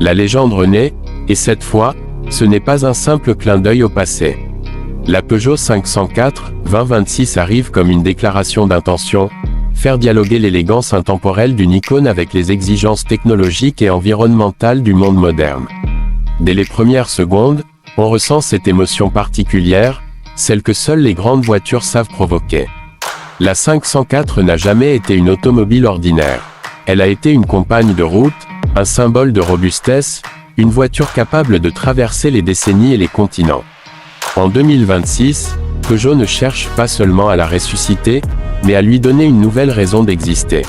La légende renaît, et cette fois, ce n'est pas un simple clin d'œil au passé. La Peugeot 504 2026 arrive comme une déclaration d'intention, faire dialoguer l'élégance intemporelle d'une icône avec les exigences technologiques et environnementales du monde moderne. Dès les premières secondes, on ressent cette émotion particulière, celle que seules les grandes voitures savent provoquer. La 504 n'a jamais été une automobile ordinaire. Elle a été une compagne de route, un symbole de robustesse, une voiture capable de traverser les décennies et les continents. En 2026, Peugeot ne cherche pas seulement à la ressusciter, mais à lui donner une nouvelle raison d'exister.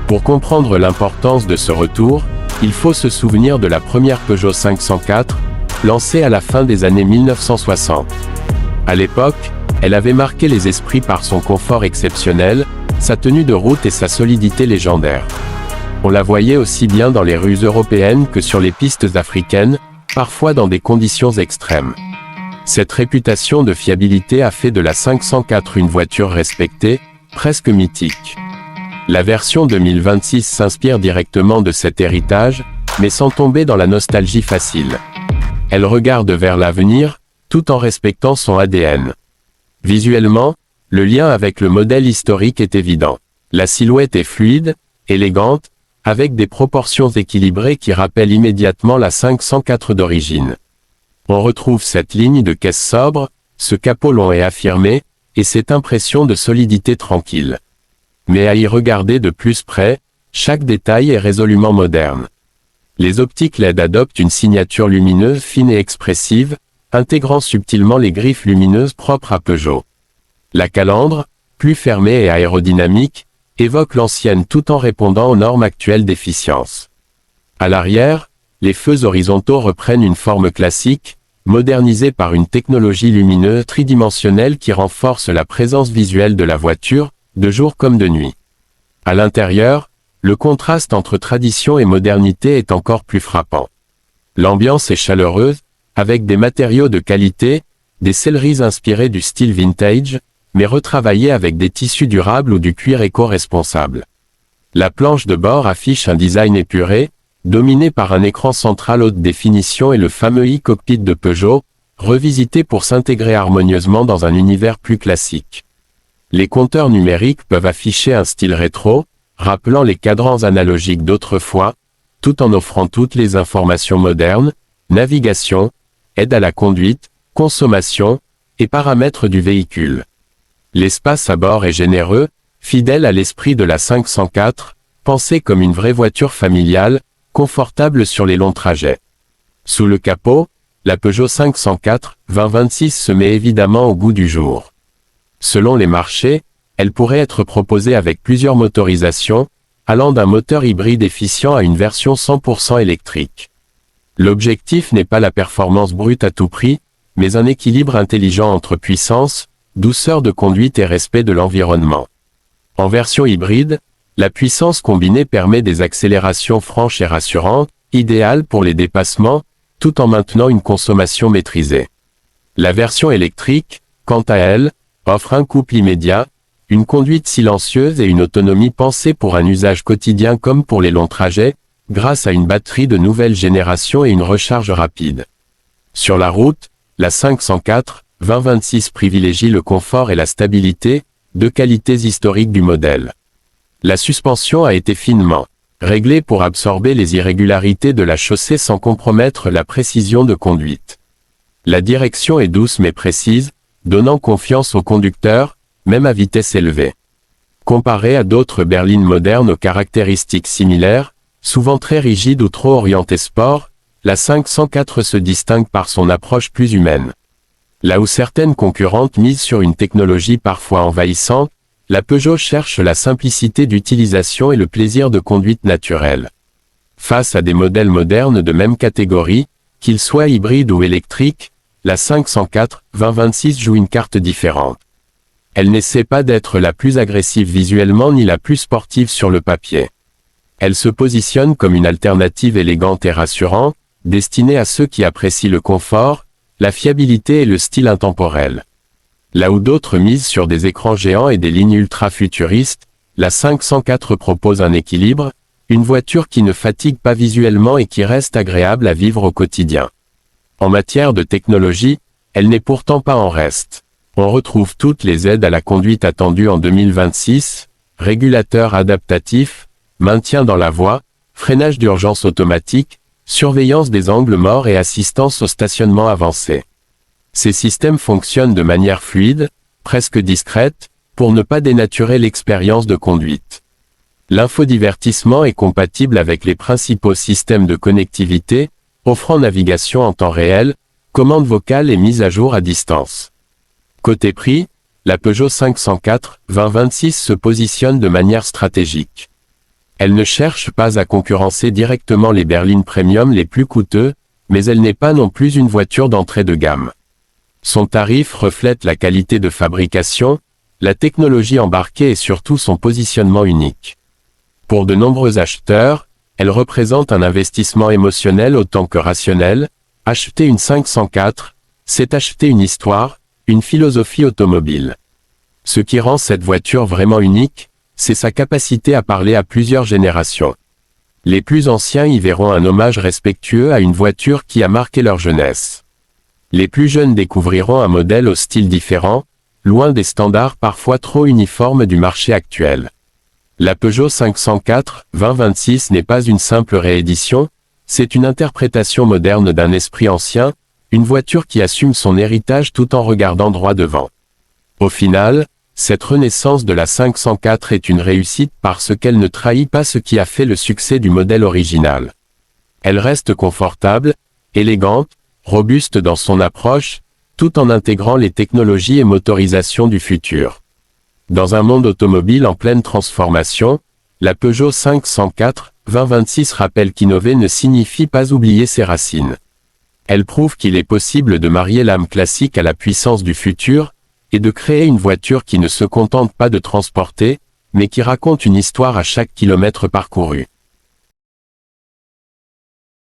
Pour comprendre l'importance de ce retour, il faut se souvenir de la première Peugeot 504, lancée à la fin des années 1960. À l'époque, elle avait marqué les esprits par son confort exceptionnel, sa tenue de route et sa solidité légendaire. On la voyait aussi bien dans les rues européennes que sur les pistes africaines, parfois dans des conditions extrêmes. Cette réputation de fiabilité a fait de la 504 une voiture respectée, presque mythique. La version 2026 s'inspire directement de cet héritage, mais sans tomber dans la nostalgie facile. Elle regarde vers l'avenir, tout en respectant son ADN. Visuellement, le lien avec le modèle historique est évident. La silhouette est fluide, élégante, avec des proportions équilibrées qui rappellent immédiatement la 504 d'origine. On retrouve cette ligne de caisse sobre, ce capot long et affirmé, et cette impression de solidité tranquille. Mais à y regarder de plus près, chaque détail est résolument moderne. Les optiques LED adoptent une signature lumineuse fine et expressive, intégrant subtilement les griffes lumineuses propres à Peugeot. La calandre, plus fermée et aérodynamique, évoque l'ancienne tout en répondant aux normes actuelles d'efficience. À l'arrière, les feux horizontaux reprennent une forme classique, modernisée par une technologie lumineuse tridimensionnelle qui renforce la présence visuelle de la voiture, de jour comme de nuit. À l'intérieur, le contraste entre tradition et modernité est encore plus frappant. L'ambiance est chaleureuse, avec des matériaux de qualité, des selleries inspirées du style vintage, mais retravaillées avec des tissus durables ou du cuir éco-responsable. La planche de bord affiche un design épuré, dominé par un écran central haute définition et le fameux e-cockpit de Peugeot, revisité pour s'intégrer harmonieusement dans un univers plus classique. Les compteurs numériques peuvent afficher un style rétro, rappelant les cadrans analogiques d'autrefois, tout en offrant toutes les informations modernes, navigation, aide à la conduite, consommation, et paramètres du véhicule. L'espace à bord est généreux, fidèle à l'esprit de la 504, pensée comme une vraie voiture familiale, confortable sur les longs trajets. Sous le capot, la Peugeot 504 2026 se met évidemment au goût du jour. Selon les marchés, elle pourrait être proposée avec plusieurs motorisations, allant d'un moteur hybride efficient à une version 100% électrique. L'objectif n'est pas la performance brute à tout prix, mais un équilibre intelligent entre puissance, douceur de conduite et respect de l'environnement. En version hybride, la puissance combinée permet des accélérations franches et rassurantes, idéales pour les dépassements, tout en maintenant une consommation maîtrisée. La version électrique, quant à elle, offre un couple immédiat, une conduite silencieuse et une autonomie pensée pour un usage quotidien comme pour les longs trajets, grâce à une batterie de nouvelle génération et une recharge rapide. Sur la route, la 504 2026 privilégie le confort et la stabilité, deux qualités historiques du modèle. La suspension a été finement réglée pour absorber les irrégularités de la chaussée sans compromettre la précision de conduite. La direction est douce mais précise, donnant confiance au conducteur, même à vitesse élevée. Comparée à d'autres berlines modernes aux caractéristiques similaires, souvent très rigides ou trop orientées sport, la 504 se distingue par son approche plus humaine. Là où certaines concurrentes misent sur une technologie parfois envahissante, la Peugeot cherche la simplicité d'utilisation et le plaisir de conduite naturelle. Face à des modèles modernes de même catégorie, qu'ils soient hybrides ou électriques, la 504 2026 joue une carte différente. Elle n'essaie pas d'être la plus agressive visuellement ni la plus sportive sur le papier. Elle se positionne comme une alternative élégante et rassurante, destinée à ceux qui apprécient le confort, la fiabilité et le style intemporel. Là où d'autres misent sur des écrans géants et des lignes ultra-futuristes, la 504 propose un équilibre, Une voiture qui ne fatigue pas visuellement et qui reste agréable à vivre au quotidien. En matière de technologie, elle n'est pourtant pas en reste. On retrouve toutes les aides à la conduite attendues en 2026, régulateur adaptatif, maintien dans la voie, freinage d'urgence automatique, surveillance des angles morts et assistance au stationnement avancé. Ces systèmes fonctionnent de manière fluide, presque discrète, pour ne pas dénaturer l'expérience de conduite. L'infodivertissement est compatible avec les principaux systèmes de connectivité, offrant navigation en temps réel, commande vocale et mise à jour à distance. Côté prix, la Peugeot 504 2026 se positionne de manière stratégique. Elle ne cherche pas à concurrencer directement les berlines premium les plus coûteux, mais elle n'est pas non plus une voiture d'entrée de gamme. Son tarif reflète la qualité de fabrication, la technologie embarquée et surtout son positionnement unique. Pour de nombreux acheteurs, elle représente un investissement émotionnel autant que rationnel. Acheter une 504, c'est acheter une histoire, une philosophie automobile. Ce qui rend cette voiture vraiment unique, c'est sa capacité à parler à plusieurs générations. Les plus anciens y verront un hommage respectueux à une voiture qui a marqué leur jeunesse. Les plus jeunes découvriront un modèle au style différent, loin des standards parfois trop uniformes du marché actuel. La Peugeot 504 2026 n'est pas une simple réédition, c'est une interprétation moderne d'un esprit ancien, une voiture qui assume son héritage tout en regardant droit devant. Au final, cette renaissance de la 504 est une réussite parce qu'elle ne trahit pas ce qui a fait le succès du modèle original. Elle reste confortable, élégante, robuste dans son approche, tout en intégrant les technologies et motorisations du futur. Dans un monde automobile en pleine transformation, la Peugeot 504 2026 rappelle qu'innover ne signifie pas oublier ses racines. Elle prouve qu'il est possible de marier l'âme classique à la puissance du futur, et de créer une voiture qui ne se contente pas de transporter, mais qui raconte une histoire à chaque kilomètre parcouru.